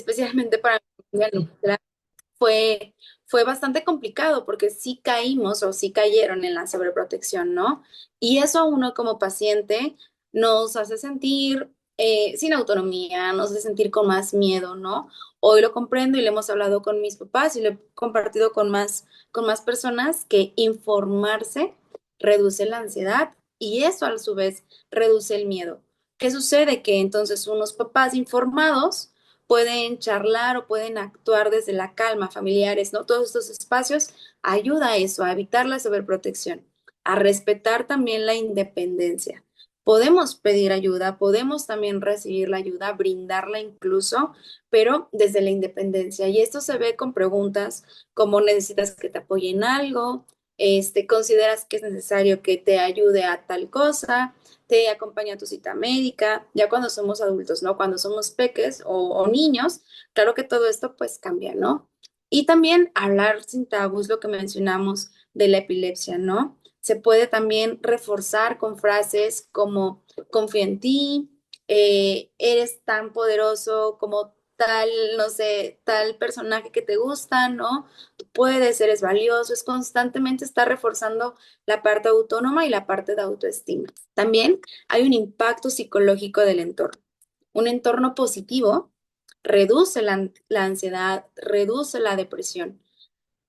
especialmente para mi familia fue, fue bastante complicado porque sí caímos o sí cayeron en la sobreprotección, ¿no? Y eso a uno como paciente nos hace sentir sin autonomía, nos hace sentir con más miedo, ¿no? Hoy lo comprendo y lo hemos hablado con mis papás y lo he compartido con más personas que informarse reduce la ansiedad y eso a su vez reduce el miedo. ¿Qué sucede? Que entonces unos papás informados pueden charlar o pueden actuar desde la calma, familiares, ¿no? Todos estos espacios ayuda a eso, a evitar la sobreprotección, a respetar también la independencia. Podemos pedir ayuda, podemos también recibir la ayuda, brindarla incluso, pero desde la independencia. Y esto se ve con preguntas como necesitas que te apoye en algo, consideras que es necesario que te ayude a tal cosa, te acompaña a tu cita médica, ya cuando somos adultos, ¿no? Cuando somos peques o niños, claro que todo esto pues cambia, ¿no? Y también hablar sin tabús, lo que mencionamos de la epilepsia, ¿no? Se puede también reforzar con frases como confío en ti, eres tan poderoso como tal, no sé, tal personaje que te gusta, ¿no? Tú puedes, eres valioso, es constantemente estar reforzando la parte autónoma y la parte de autoestima. También hay un impacto psicológico del entorno. Un entorno positivo reduce la ansiedad, reduce la depresión.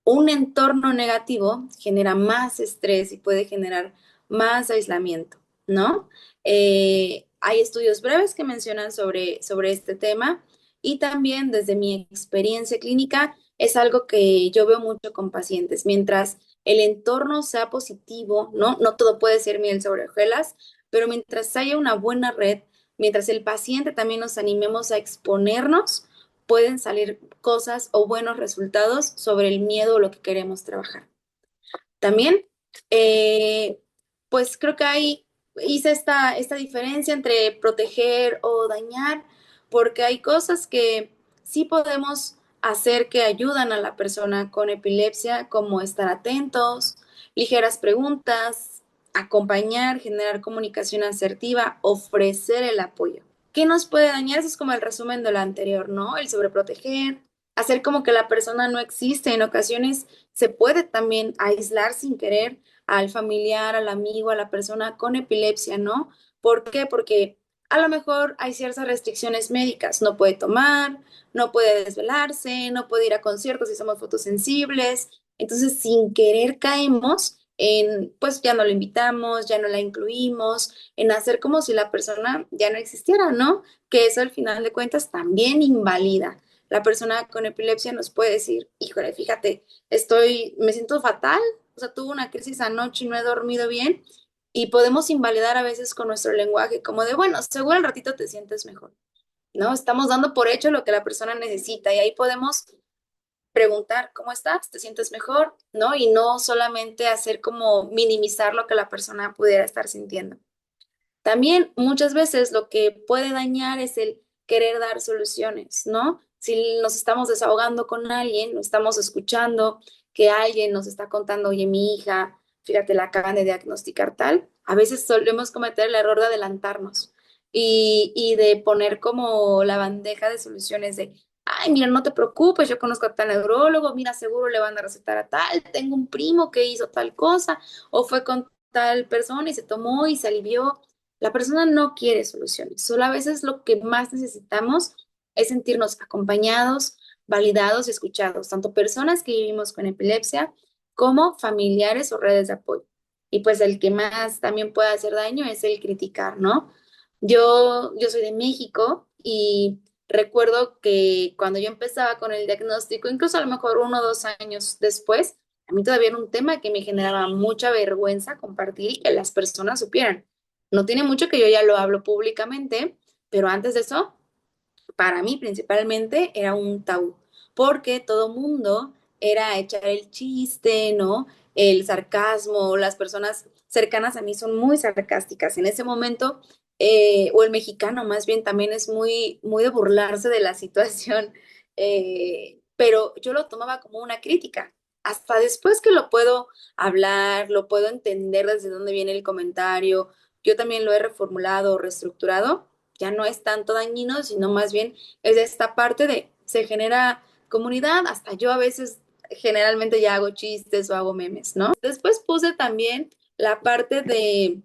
Un entorno negativo genera más estrés y puede generar más aislamiento, ¿no? Hay estudios breves que mencionan sobre este tema y también desde mi experiencia clínica es algo que yo veo mucho con pacientes. Mientras el entorno sea positivo, ¿no? No todo puede ser miel sobre hojuelas, pero mientras haya una buena red, mientras el paciente también nos animemos a exponernos, pueden salir cosas o buenos resultados sobre el miedo o lo que queremos trabajar. También, eh, pues creo que hice esta diferencia entre proteger o dañar, porque hay cosas que sí podemos hacer que ayudan a la persona con epilepsia, como estar atentos, ligeras preguntas, acompañar, generar comunicación asertiva, ofrecer el apoyo. ¿Qué nos puede dañar? Eso es como el resumen de lo anterior, ¿no? El sobreproteger, hacer como que la persona no existe. En ocasiones se puede también aislar sin querer al familiar, al amigo, a la persona con epilepsia, ¿no? ¿Por qué? Porque a lo mejor hay ciertas restricciones médicas. No puede tomar, no puede desvelarse, no puede ir a conciertos si somos fotosensibles. Entonces, sin querer caemos en, pues ya no lo invitamos, ya no la incluimos, en hacer como si la persona ya no existiera, ¿no? Que eso al final de cuentas también invalida. La persona con epilepsia nos puede decir, híjole, fíjate, me siento fatal, o sea, tuve una crisis anoche y no he dormido bien, y podemos invalidar a veces con nuestro lenguaje, como de, bueno, seguro al ratito te sientes mejor, ¿no? Estamos dando por hecho lo que la persona necesita y ahí podemos preguntar, ¿cómo estás? ¿Te sientes mejor? ¿No? Y no solamente hacer como minimizar lo que la persona pudiera estar sintiendo. También muchas veces lo que puede dañar es el querer dar soluciones, ¿no? Si nos estamos desahogando con alguien, no estamos escuchando que alguien nos está contando, oye, mi hija, fíjate, la acaban de diagnosticar tal, a veces solemos cometer el error de adelantarnos y de poner como la bandeja de soluciones de, ay, mira, no te preocupes, yo conozco a tal neurólogo, mira, seguro le van a recetar a tal, tengo un primo que hizo tal cosa, o fue con tal persona y se tomó y se alivió. La persona no quiere soluciones, solo a veces lo que más necesitamos es sentirnos acompañados, validados y escuchados, tanto personas que vivimos con epilepsia como familiares o redes de apoyo. Y pues el que más también puede hacer daño es el criticar, ¿no? Yo soy de México y recuerdo que cuando yo empezaba con el diagnóstico, incluso a lo mejor 1 o 2 años después, a mí todavía era un tema que me generaba mucha vergüenza compartir y que las personas supieran. No tiene mucho que yo ya lo hablo públicamente, pero antes de eso, para mí principalmente era un tabú, porque todo mundo era echar el chiste, ¿no? El sarcasmo, las personas cercanas a mí son muy sarcásticas. En ese momento, o el mexicano más bien también es muy de burlarse de la situación, pero yo lo tomaba como una crítica. Hasta después que lo puedo hablar, lo puedo entender desde dónde viene el comentario, yo también lo he reformulado o reestructurado, ya no es tanto dañino, sino más bien es esta parte de se genera comunidad, hasta yo a veces generalmente ya hago chistes o hago memes, ¿no? Después puse también la parte de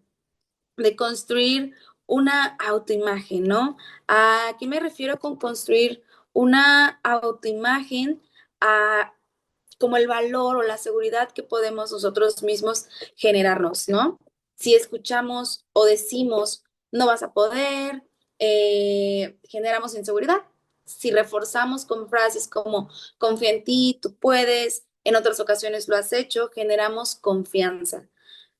construir una autoimagen, ¿no? ¿A qué me refiero con construir una autoimagen? A como el valor o la seguridad que podemos nosotros mismos generarnos, ¿no? Si escuchamos o decimos, no vas a poder, generamos inseguridad. Si reforzamos con frases como, confía en ti, tú puedes, en otras ocasiones lo has hecho, generamos confianza.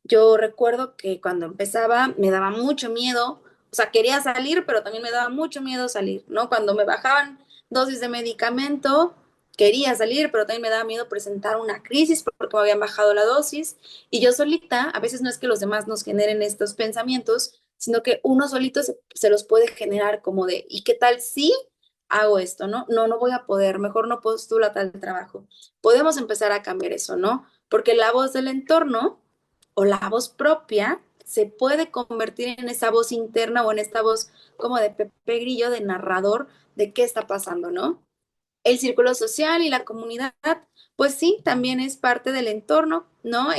Yo recuerdo que cuando empezaba me daba mucho miedo, o sea, quería salir, pero también me daba mucho miedo salir, ¿no? Cuando me bajaban dosis de medicamento, quería salir, pero también me daba miedo presentar una crisis porque me habían bajado la dosis. Y yo solita, a veces no es que los demás nos generen estos pensamientos, sino que uno solito se los puede generar como de, ¿y qué tal si hago esto, no? No, no voy a poder, mejor no postulo a tal trabajo. Podemos empezar a cambiar eso, ¿no? Porque la voz del entorno o la voz propia se puede convertir en esa voz interna o en esta voz como de Pepe Grillo, de narrador de qué está pasando, ¿no? El círculo social y la comunidad, pues sí, también es parte del entorno, ¿no?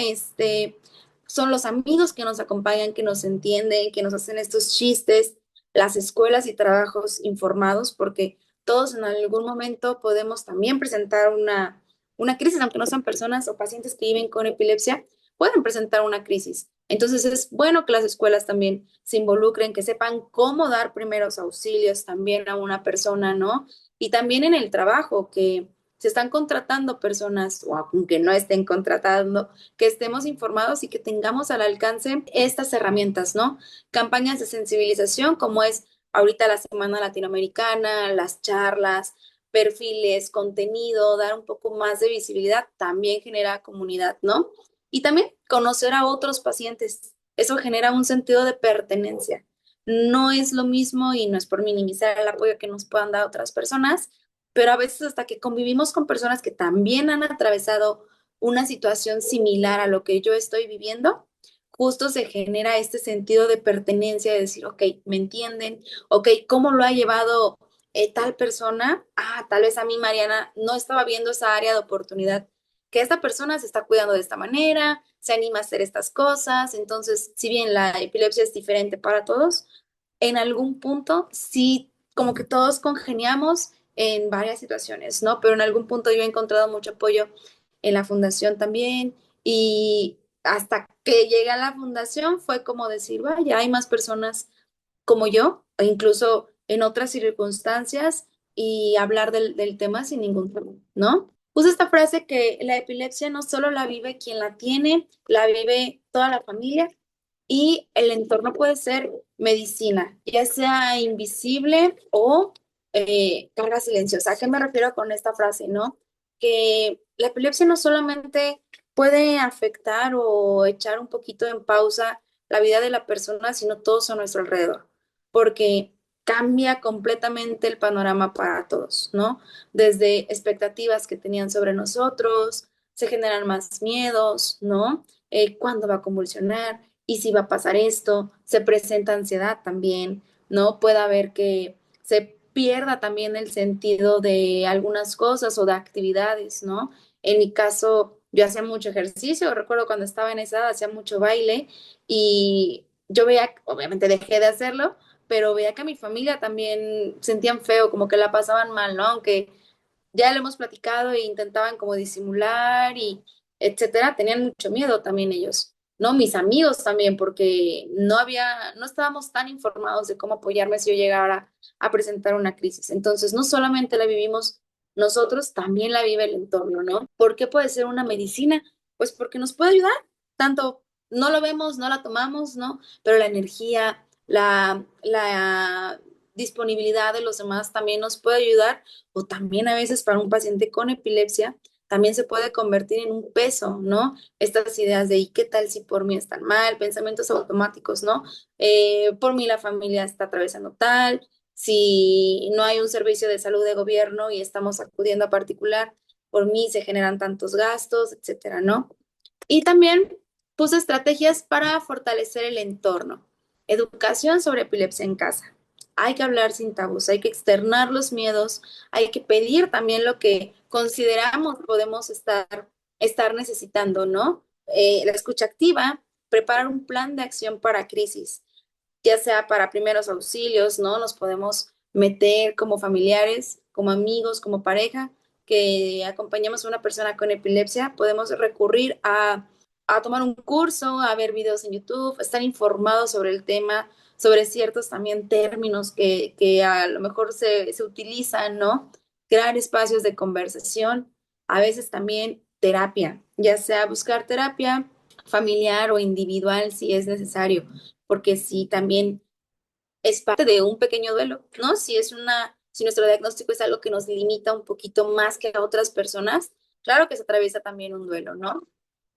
Son los amigos que nos acompañan, que nos entienden, que nos hacen estos chistes, las escuelas y trabajos informados, porque todos en algún momento podemos también presentar una crisis, aunque no sean personas o pacientes que viven con epilepsia, pueden presentar una crisis. Entonces es bueno que las escuelas también se involucren, que sepan cómo dar primeros auxilios también a una persona, ¿no? Y también en el trabajo, que se están contratando personas, o aunque no estén contratando, que estemos informados y que tengamos al alcance estas herramientas, ¿no? Campañas de sensibilización, como es ahorita la Semana Latinoamericana, las charlas, perfiles, contenido, dar un poco más de visibilidad, también genera comunidad, ¿no? Y también conocer a otros pacientes. Eso genera un sentido de pertenencia. No es lo mismo y no es por minimizar el apoyo que nos puedan dar otras personas, pero a veces hasta que convivimos con personas que también han atravesado una situación similar a lo que yo estoy viviendo, justo se genera este sentido de pertenencia, de decir, ok, me entienden, ok, ¿cómo lo ha llevado tal persona? Ah, tal vez a mí, Mariana, no estaba viendo esa área de oportunidad, que esta persona se está cuidando de esta manera, se anima a hacer estas cosas, entonces, si bien la epilepsia es diferente para todos, en algún punto sí, como que todos congeniamos en varias situaciones, ¿no? Pero en algún punto yo he encontrado mucho apoyo en la fundación también y hasta que llegué a la fundación fue como decir, vaya, hay más personas como yo, e incluso en otras circunstancias y hablar del tema sin ningún problema, ¿no? Puse esta frase que la epilepsia no solo la vive quien la tiene, la vive toda la familia y el entorno puede ser medicina, ya sea invisible o carga silenciosa. ¿A qué me refiero con esta frase, no? Que la epilepsia no solamente puede afectar o echar un poquito en pausa la vida de la persona, sino todos a nuestro alrededor, porque cambia completamente el panorama para todos, ¿no? Desde expectativas que tenían sobre nosotros, se generan más miedos, ¿no? ¿Cuándo va a convulsionar? ¿Y si va a pasar esto? Se presenta ansiedad también, ¿no? Puede haber que se pierda también el sentido de algunas cosas o de actividades, ¿no? En mi caso, yo hacía mucho ejercicio, recuerdo cuando estaba en esa edad, hacía mucho baile y yo veía, obviamente dejé de hacerlo, pero veía que a mi familia también sentían feo, como que la pasaban mal, ¿no? Aunque ya lo hemos platicado e intentaban como disimular y etcétera, tenían mucho miedo también ellos, ¿no? Mis amigos también, porque no estábamos tan informados de cómo apoyarme si yo llegara a presentar una crisis. Entonces, no solamente la vivimos nosotros, también la vive el entorno, ¿no? ¿Por qué puede ser una medicina? Pues porque nos puede ayudar, tanto no lo vemos, no la tomamos, ¿no? Pero la energía, la disponibilidad de los demás también nos puede ayudar o también a veces para un paciente con epilepsia también se puede convertir en un peso, ¿no? Estas ideas de, ¿y qué tal si por mí están mal? Pensamientos automáticos, ¿no? Por mí la familia está atravesando tal, si no hay un servicio de salud de gobierno y estamos acudiendo a particular, por mí se generan tantos gastos, etcétera, ¿no? Y también puse estrategias para fortalecer el entorno. Educación sobre epilepsia en casa. hay que hablar sin tabús, hay que externar los miedos, hay que pedir también lo que consideramos podemos estar necesitando, ¿no? La escucha activa, preparar un plan de acción para crisis, ya sea para primeros auxilios, ¿no? Nos podemos meter como familiares, como amigos, como pareja, que acompañamos a una persona con epilepsia, podemos recurrir a tomar un curso, a ver videos en YouTube, estar informados sobre el tema, sobre ciertos también términos que a lo mejor se utilizan, ¿no? Crear espacios de conversación, a veces también terapia, ya sea buscar terapia familiar o individual si es necesario, porque si también es parte de un pequeño duelo, ¿no? Si nuestro diagnóstico es algo que nos limita un poquito más que a otras personas, claro que se atraviesa también un duelo, ¿no?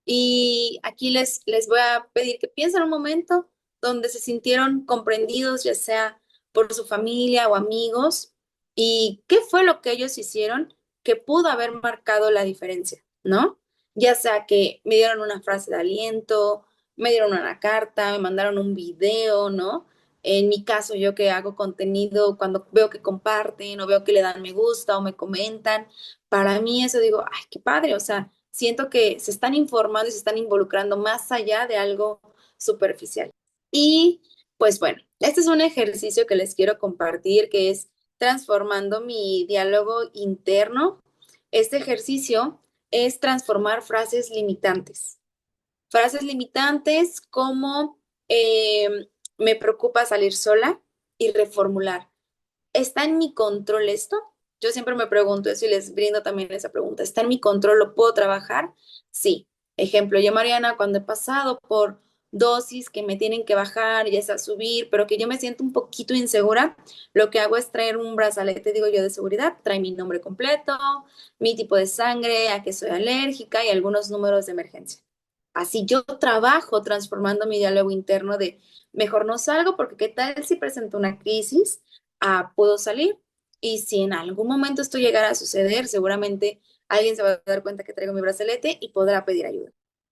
Y aquí les voy a pedir que piensen un momento donde se sintieron comprendidos, ya sea por su familia o amigos, y qué fue lo que ellos hicieron que pudo haber marcado la diferencia, ¿no? Ya sea que me dieron una frase de aliento, me dieron una carta, me mandaron un video, ¿no? En mi caso, yo que hago contenido, cuando veo que comparten o veo que le dan me gusta o me comentan, para mí eso digo, ay, qué padre, o sea, siento que se están informando y se están involucrando más allá de algo superficial. Y pues bueno, este es un ejercicio que les quiero compartir, que es transformando mi diálogo interno. Este ejercicio es transformar frases limitantes. Frases limitantes como me preocupa salir sola y reformular. ¿Está en mi control esto? Yo siempre me pregunto eso y les brindo también esa pregunta. ¿Está en mi control? ¿Lo puedo trabajar? Sí. Ejemplo, yo, Mariana, cuando he pasado por dosis que me tienen que bajar, ya sea subir, pero que yo me siento un poquito insegura, lo que hago es traer un brazalete, digo yo, de seguridad, trae mi nombre completo, mi tipo de sangre, a qué soy alérgica y algunos números de emergencia. Así yo trabajo transformando mi diálogo interno de mejor no salgo porque qué tal si presento una crisis, puedo salir. Y si en algún momento esto llegara a suceder, seguramente alguien se va a dar cuenta que traigo mi brazalete y podrá pedir ayuda.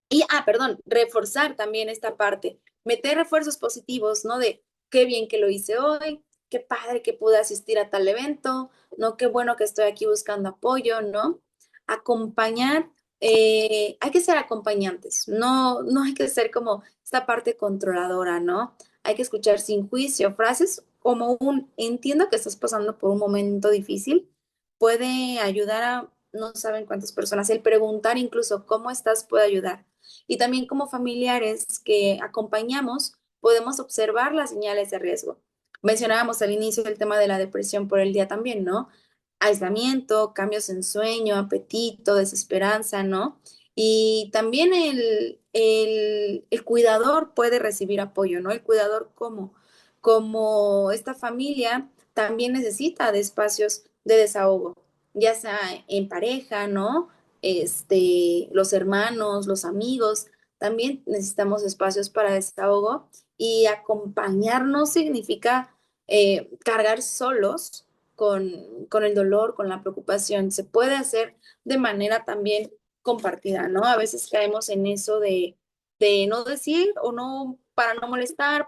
Y, perdón, reforzar también esta parte, meter refuerzos positivos, ¿no? De qué bien que lo hice hoy, qué padre que pude asistir a tal evento, ¿no? Qué bueno que estoy aquí buscando apoyo, ¿no? Acompañar, hay que ser acompañantes, no hay que ser como esta parte controladora, ¿no? Hay que escuchar sin juicio frases como entiendo que estás pasando por un momento difícil, puede ayudar a no saben cuántas personas, el preguntar incluso cómo estás puede ayudar. Y también como familiares que acompañamos, podemos observar las señales de riesgo. Mencionábamos al inicio el tema de la depresión por el día también, ¿no? Aislamiento, cambios en sueño, apetito, desesperanza, ¿no? Y también el cuidador puede recibir apoyo, ¿no? El cuidador como esta familia también necesita de espacios de desahogo, ya sea en pareja, ¿no? Los hermanos, los amigos, también necesitamos espacios para desahogo y acompañarnos significa cargar solos con el dolor, con la preocupación. Se puede hacer de manera también compartida, ¿no? A veces caemos en eso de no decir o no, para no molestar,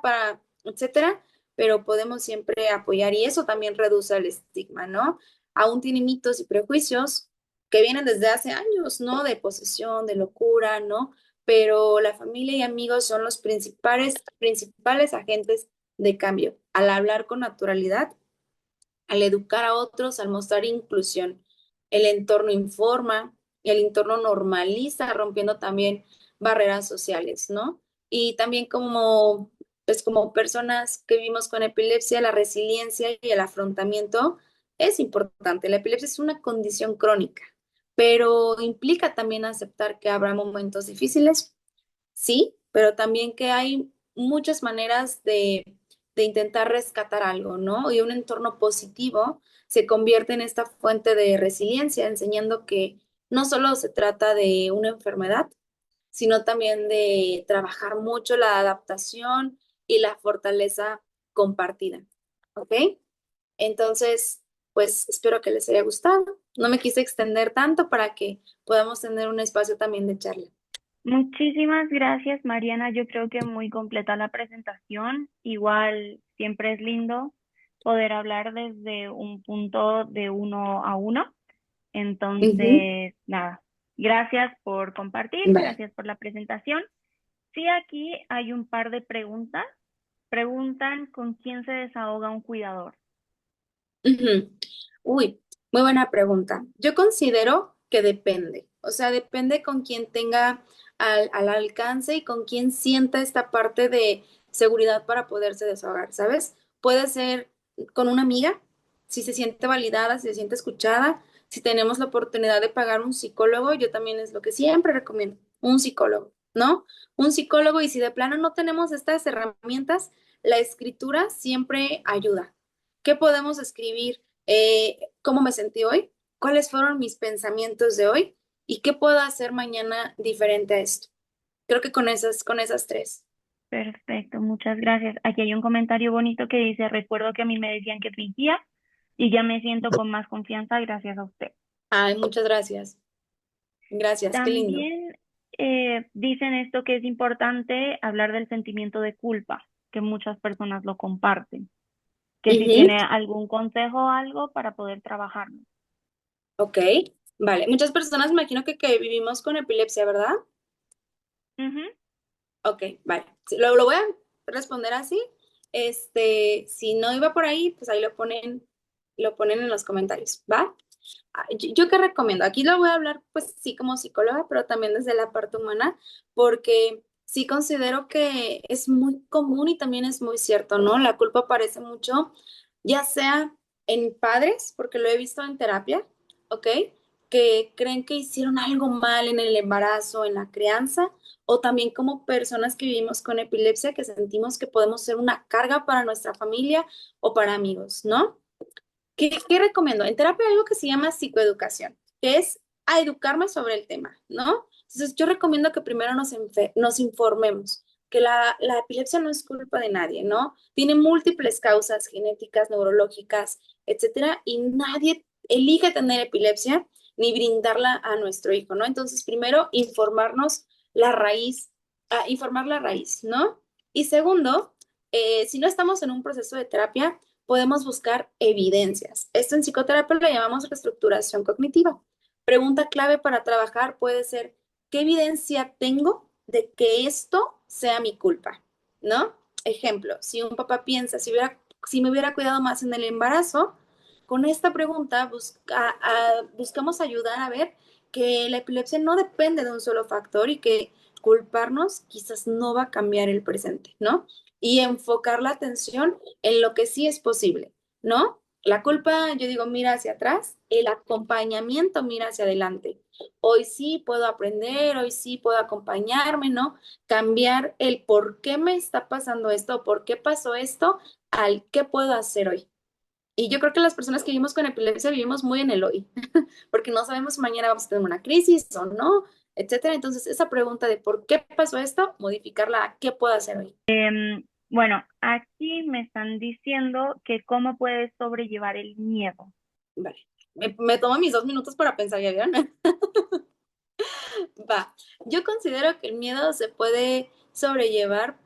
etcétera, pero podemos siempre apoyar y eso también reduce el estigma, ¿no? Aún tiene mitos y prejuicios que vienen desde hace años, ¿no? De posesión, de locura, ¿no? Pero la familia y amigos son los principales agentes de cambio. Al hablar con naturalidad, al educar a otros, al mostrar inclusión, el entorno informa, el entorno normaliza, rompiendo también barreras sociales, ¿no? Y también como personas que vivimos con epilepsia, la resiliencia y el afrontamiento es importante. La epilepsia es una condición crónica, pero implica también aceptar que habrá momentos difíciles, sí, pero también que hay muchas maneras de intentar rescatar algo, ¿no? Y un entorno positivo se convierte en esta fuente de resiliencia, enseñando que no solo se trata de una enfermedad, sino también de trabajar mucho la adaptación y la fortaleza compartida, ¿ok? Entonces, pues espero que les haya gustado. No me quise extender tanto para que podamos tener un espacio también de charla. Muchísimas gracias, Mariana. Yo creo que muy completa la presentación. Igual siempre es lindo poder hablar desde un punto de uno a uno. Ujú. Entonces, nada, gracias por compartir, Vale. gracias por la presentación. Sí, aquí hay un par de preguntas. Preguntan con quién se desahoga un cuidador. Ujú. Uy, muy buena pregunta. Yo considero que depende, o sea, depende con quien tenga al alcance y con quien sienta esta parte de seguridad para poderse desahogar, ¿sabes? Puede ser con una amiga, si se siente validada, si se siente escuchada, si tenemos la oportunidad de pagar un psicólogo, yo también es lo que siempre recomiendo, un psicólogo, ¿no? Un psicólogo y si de plano no tenemos estas herramientas, la escritura siempre ayuda. ¿Qué podemos escribir? ¿Cómo me sentí hoy? ¿Cuáles fueron mis pensamientos de hoy? ¿Y qué puedo hacer mañana diferente a esto? Creo que con esas tres. Perfecto, muchas gracias. Aquí hay un comentario bonito que dice, recuerdo que a mí me decían que fingía y ya me siento con más confianza gracias a usted. Ay, muchas gracias. Gracias, qué lindo. También dicen esto que es importante hablar del sentimiento de culpa, que muchas personas lo comparten, que si Ujú. tiene algún consejo o algo para poder trabajarlo. Ok, vale. Muchas personas me imagino que vivimos con epilepsia, ¿verdad? Ujú. Ok, vale. Sí, lo voy a responder así. Si no iba por ahí, pues ahí lo ponen en los comentarios, ¿va? Yo qué recomiendo, aquí lo voy a hablar pues sí como psicóloga, pero también desde la parte humana, porque sí considero que es muy común y también es muy cierto, ¿no? La culpa aparece mucho, ya sea en padres, porque lo he visto en terapia, ¿ok? Que creen que hicieron algo mal en el embarazo, en la crianza, o también como personas que vivimos con epilepsia, que sentimos que podemos ser una carga para nuestra familia o para amigos, ¿no? ¿Qué recomiendo? En terapia hay algo que se llama psicoeducación, que es a educarme sobre el tema, ¿no? Entonces yo recomiendo que primero nos informemos, que la epilepsia no es culpa de nadie, ¿no? Tiene múltiples causas genéticas, neurológicas, etcétera, y nadie elige tener epilepsia ni brindarla a nuestro hijo, ¿no? Entonces primero informarnos la raíz, informar la raíz, ¿no? Y segundo, si no estamos en un proceso de terapia, podemos buscar evidencias. Esto en psicoterapia lo llamamos reestructuración cognitiva. Pregunta clave para trabajar puede ser, ¿qué evidencia tengo de que esto sea mi culpa? ¿No? Ejemplo, si un papá piensa, si me hubiera cuidado más en el embarazo, con esta pregunta buscamos ayudar a ver que la epilepsia no depende de un solo factor y que culparnos quizás no va a cambiar el presente, ¿no? Y enfocar la atención en lo que sí es posible, ¿no? La culpa, yo digo, mira hacia atrás, el acompañamiento mira hacia adelante. Hoy sí puedo aprender, hoy sí puedo acompañarme, ¿no? Cambiar el por qué me está pasando esto, por qué pasó esto, al qué puedo hacer hoy. Y yo creo que las personas que vivimos con epilepsia vivimos muy en el hoy, porque no sabemos si mañana vamos a tener una crisis o no, etcétera. Entonces, esa pregunta de por qué pasó esto, modificarla a qué puedo hacer hoy. Bueno, aquí me están diciendo que cómo puedes sobrellevar el miedo. Vale. Me tomo mis 2 minutos para pensar, ¿ya vieron? Va. Yo considero que el miedo se puede sobrellevar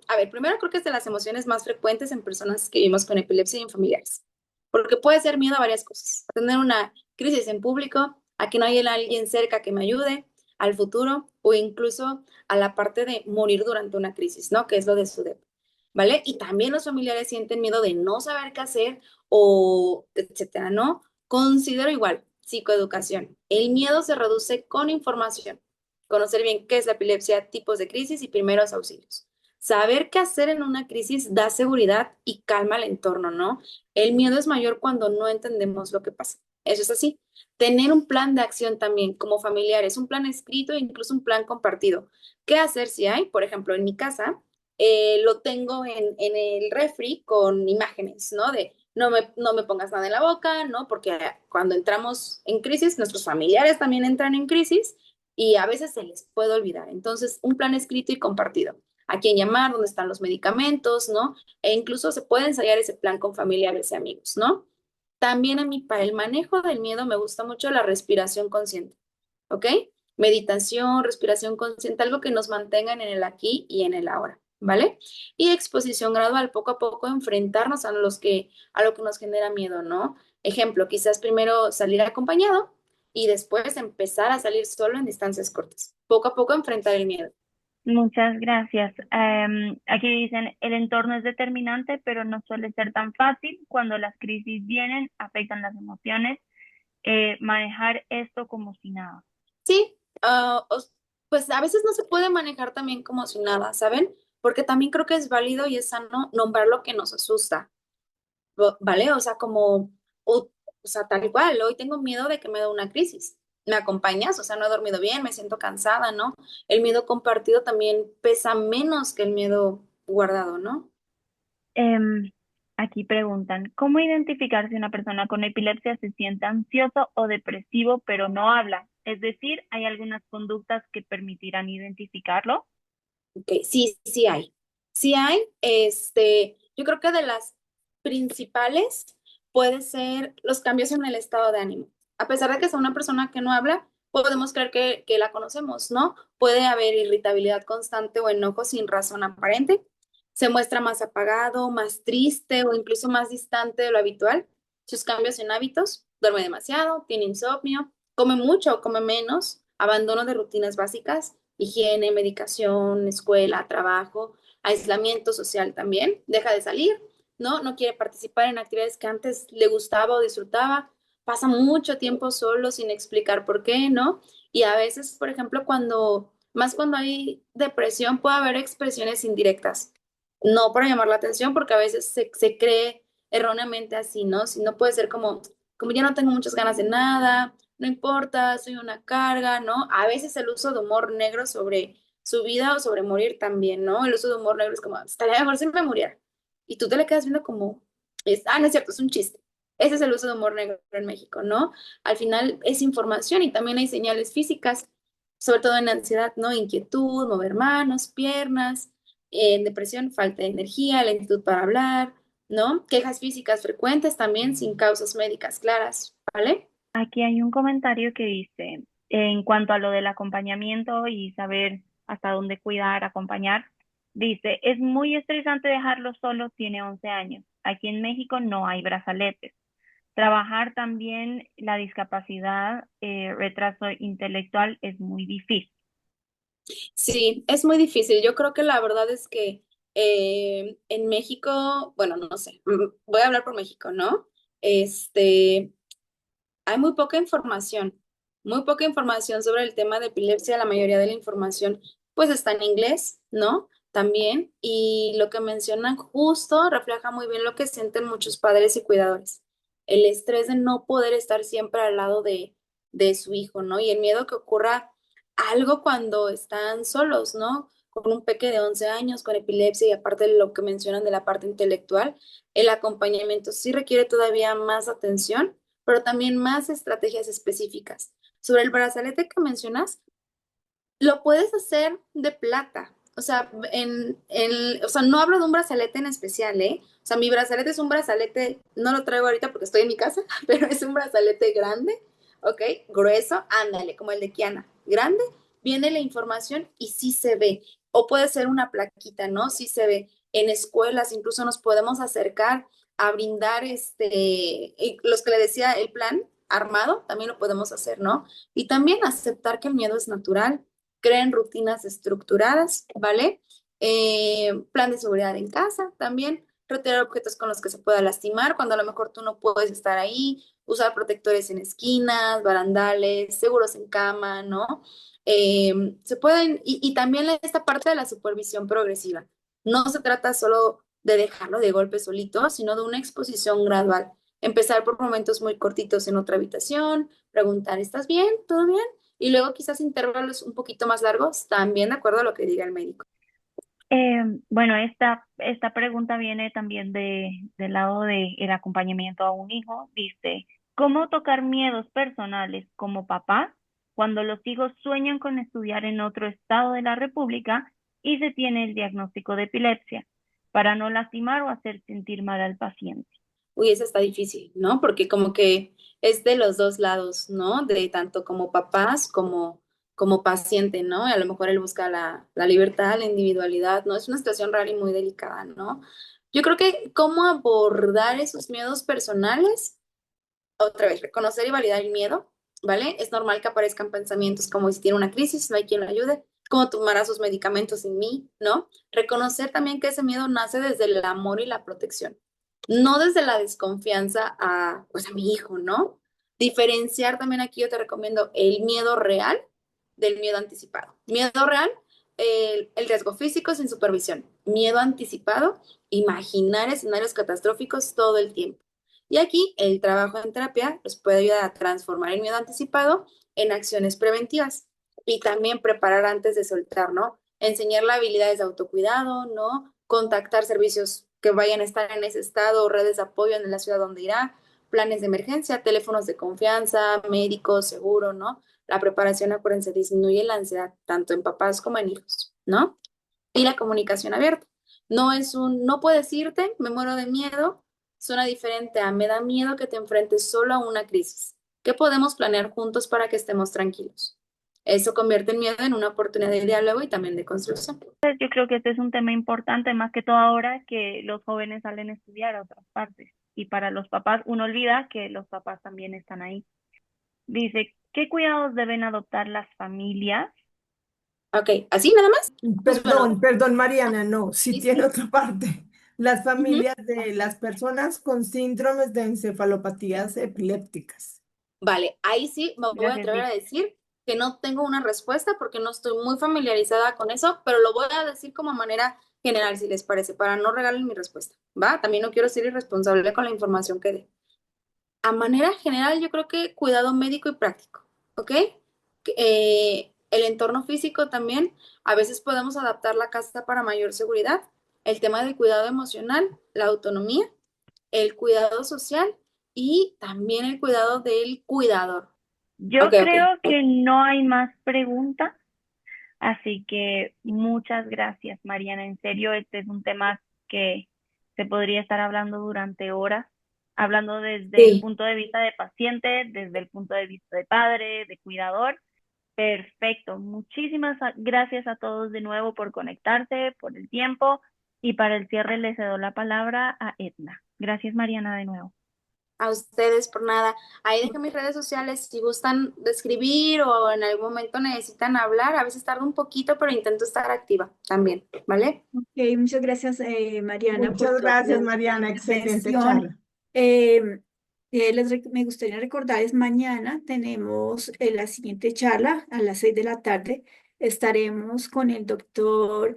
a ver, primero creo que es de las emociones más frecuentes en personas que vivimos con epilepsia y en familiares, porque puede ser miedo a varias cosas, a tener una crisis en público, a que no haya alguien cerca que me ayude, al futuro o incluso a la parte de morir durante una crisis, ¿no? Que es lo de SUDEP, ¿vale? Y también los familiares sienten miedo de no saber qué hacer o etcétera, ¿no? Considero igual, psicoeducación. El miedo se reduce con información. Conocer bien qué es la epilepsia, tipos de crisis y primeros auxilios. Saber qué hacer en una crisis da seguridad y calma al entorno, ¿no? El miedo es mayor cuando no entendemos lo que pasa. Eso es así. Tener un plan de acción también como familiares, un plan escrito e incluso un plan compartido. ¿Qué hacer si hay? Por ejemplo, en mi casa lo tengo en el refri con imágenes, ¿no? De no me pongas nada en la boca, ¿no? Porque cuando entramos en crisis, nuestros familiares también entran en crisis y a veces se les puede olvidar. Entonces, un plan escrito y compartido. A quién llamar, dónde están los medicamentos, ¿no? E incluso se puede ensayar ese plan con familiares y amigos, ¿no? También a mí, para el manejo del miedo, me gusta mucho la respiración consciente, ¿ok? Meditación, respiración consciente, algo que nos mantengan en el aquí y en el ahora. ¿vale? Y exposición gradual, poco a poco enfrentarnos a lo que nos genera miedo, ¿no? Ejemplo, quizás primero salir acompañado y después empezar a salir solo en distancias cortas. Poco a poco enfrentar el miedo. Muchas gracias. Aquí dicen, el entorno es determinante, pero no suele ser tan fácil. Cuando las crisis vienen, afectan las emociones. Manejar esto como si nada. Sí, pues a veces no se puede manejar también como si nada, ¿saben? Porque también creo que es válido y es sano nombrar lo que nos asusta, ¿vale? O sea, o sea, tal cual, hoy tengo miedo de que me dé una crisis. ¿Me acompañas? O sea, no he dormido bien, me siento cansada, ¿no? El miedo compartido también pesa menos que el miedo guardado, ¿no? Em, Aquí preguntan, ¿cómo identificar si una persona con epilepsia se siente ansioso o depresivo, pero no habla? Es decir, ¿hay algunas conductas que permitirán identificarlo? Ok, sí, sí hay. Sí hay, yo creo que de las principales puede ser los cambios en el estado de ánimo. A pesar de que sea una persona que no habla, podemos creer que la conocemos, ¿no? Puede haber irritabilidad constante o enojo sin razón aparente. Se muestra más apagado, más triste o incluso más distante de lo habitual. Sus cambios en hábitos, duerme demasiado, tiene insomnio, come mucho o come menos, abandono de rutinas básicas, higiene, medicación, escuela, trabajo, aislamiento social también, deja de salir, ¿no? No quiere participar en actividades que antes le gustaba o disfrutaba, pasa mucho tiempo solo sin explicar por qué, ¿no? Y a veces, por ejemplo, más cuando hay depresión, puede haber expresiones indirectas, no para llamar la atención, porque a veces se cree erróneamente así, ¿no? Si no puede ser como ya no tengo muchas ganas de nada, no importa, soy una carga, ¿no? A veces el uso de humor negro sobre su vida o sobre morir también, ¿no? El uso de humor negro es como, estaría mejor si me muriera. Y tú te le quedas viendo como, no es cierto, es un chiste. Ese es el uso de humor negro en México, ¿no? Al final es información y también hay señales físicas, sobre todo en ansiedad, ¿no? Inquietud, mover manos, piernas, en depresión, falta de energía, lentitud para hablar, ¿no? Quejas físicas frecuentes también sin causas médicas claras, ¿vale? Aquí hay un comentario que dice, en cuanto a lo del acompañamiento y saber hasta dónde cuidar, acompañar, dice, es muy estresante dejarlo solo, tiene 11 años. Aquí en México no hay brazaletes. Trabajar también la discapacidad, retraso intelectual es muy difícil. Sí, es muy difícil. Yo creo que la verdad es que en México, bueno, no sé, voy a hablar por México, ¿no? Este, hay muy poca información sobre el tema de epilepsia. La mayoría de la información, pues, está en inglés, ¿no? También, y lo que mencionan justo refleja muy bien lo que sienten muchos padres y cuidadores. El estrés de no poder estar siempre al lado de su hijo, ¿no? Y el miedo que ocurra algo cuando están solos, ¿no? Con un peque de 11 años, con epilepsia y aparte de lo que mencionan de la parte intelectual, el acompañamiento sí requiere todavía más atención, pero también más estrategias específicas. Sobre el brazalete que mencionas, lo puedes hacer de plata. O sea, o sea, no hablo de un brazalete en especial, ¿eh? O sea, mi brazalete es un brazalete, no lo traigo ahorita porque estoy en mi casa, pero es un brazalete grande, ¿ok? Grueso, ándale, como el de Kiana. Grande, viene la información y sí se ve. O puede ser una plaquita, ¿no? Sí se ve. En escuelas incluso nos podemos acercar a brindar y los que le decía el plan armado, también lo podemos hacer, ¿no? Y también aceptar que el miedo es natural, creen rutinas estructuradas, ¿vale? Plan de seguridad en casa también, retirar objetos con los que se pueda lastimar cuando a lo mejor tú no puedes estar ahí, usar protectores en esquinas, barandales, seguros en cama, ¿no? Se pueden, y también esta parte de la supervisión progresiva. No se trata solo de dejarlo de golpe solito, sino de una exposición gradual. Empezar por momentos muy cortitos en otra habitación, preguntar, ¿estás bien? ¿Todo bien? Y luego quizás intervalos un poquito más largos, también de acuerdo a lo que diga el médico. Bueno, esta pregunta viene también del lado del acompañamiento a un hijo. Dice, ¿cómo tocar miedos personales como papá cuando los hijos sueñan con estudiar en otro estado de la República y se tiene el diagnóstico de epilepsia para no lastimar o hacer sentir mal al paciente? Uy, eso está difícil, ¿no? Porque como que es de los dos lados, ¿no? De tanto como papás como paciente, ¿no? Y a lo mejor él busca la libertad, la individualidad, ¿no? Es una situación rara y muy delicada, ¿no? Yo creo que cómo abordar esos miedos personales, otra vez, reconocer y validar el miedo, ¿vale? Es normal que aparezcan pensamientos como si tiene una crisis, no hay quien lo ayude, cómo tomará sus medicamentos sin mí, ¿no? Reconocer también que ese miedo nace desde el amor y la protección, no desde la desconfianza a, pues, a mi hijo, ¿no? Diferenciar también aquí yo te recomiendo el miedo real del miedo anticipado. Miedo real, el riesgo físico sin supervisión. Miedo anticipado, imaginar escenarios catastróficos todo el tiempo. Y aquí el trabajo en terapia nos puede ayudar a transformar el miedo anticipado en acciones preventivas y también preparar antes de soltar, ¿no? Enseñarle habilidades de autocuidado, ¿no? Contactar servicios que vayan a estar en ese estado, redes de apoyo en la ciudad donde irá, planes de emergencia, teléfonos de confianza, médicos, seguro, ¿no? La preparación, acuérdense, disminuye la ansiedad tanto en papás como en hijos, ¿no? Y la comunicación abierta. No es un, no puedes irte, me muero de miedo, suena diferente a me da miedo que te enfrentes solo a una crisis. ¿Qué podemos planear juntos para que estemos tranquilos? Eso convierte el miedo en una oportunidad de diálogo y también de construcción. Yo creo que este es un tema importante, más que todo ahora que los jóvenes salen a estudiar a otras partes. Y para los papás, uno olvida que los papás también están ahí. Dice, ¿qué cuidados deben adoptar las familias? Ok, ¿así nada más? Pues bueno, Perdón, Mariana, no, sí sí, tiene sí. otra parte. Las Ujú. familias de las personas con síndromes de encefalopatías epilépticas. Vale, ahí sí me voy a Gracias, atrever a Vic. decir que no tengo una respuesta porque no estoy muy familiarizada con eso, pero lo voy a decir como manera general, si les parece, para no regalar mi respuesta, ¿va? También no quiero ser irresponsable con la información que dé. A manera general, yo creo que cuidado médico y práctico, ¿ok? El entorno físico también, a veces podemos adaptar la casa para mayor seguridad. El tema del cuidado emocional, la autonomía, el cuidado social y también el cuidado del cuidador. Ok, Yo ok. creo que no hay más preguntas, así que muchas gracias, Mariana. En serio, este es un tema que se podría estar hablando durante horas, hablando desde el Sí, punto de vista de paciente, desde el punto de vista de padre, de cuidador. Perfecto. Muchísimas gracias a todos de nuevo por conectarse, por el tiempo. Y para el cierre le cedo la palabra a Edna. Gracias, Mariana, de nuevo. a ustedes por nada. Ahí dejen mis redes sociales si gustan de escribir o en algún momento necesitan hablar. A veces tarda un poquito, pero intento estar activa también, ¿vale? Ok, muchas gracias, Mariana, por Muchas toda gracias, la Mariana. Excelente intervención. charla. Eh, me gustaría recordarles, mañana tenemos la siguiente charla a las 6 de la tarde. Estaremos con el doctor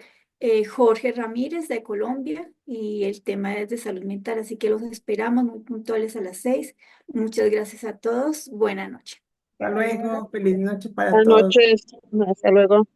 Jorge Ramírez de Colombia y el tema es de salud mental, así que los esperamos muy puntuales a las 6. Muchas gracias a todos. Buena noche. Hasta luego. Feliz noche para Buenas todos. noches, hasta luego.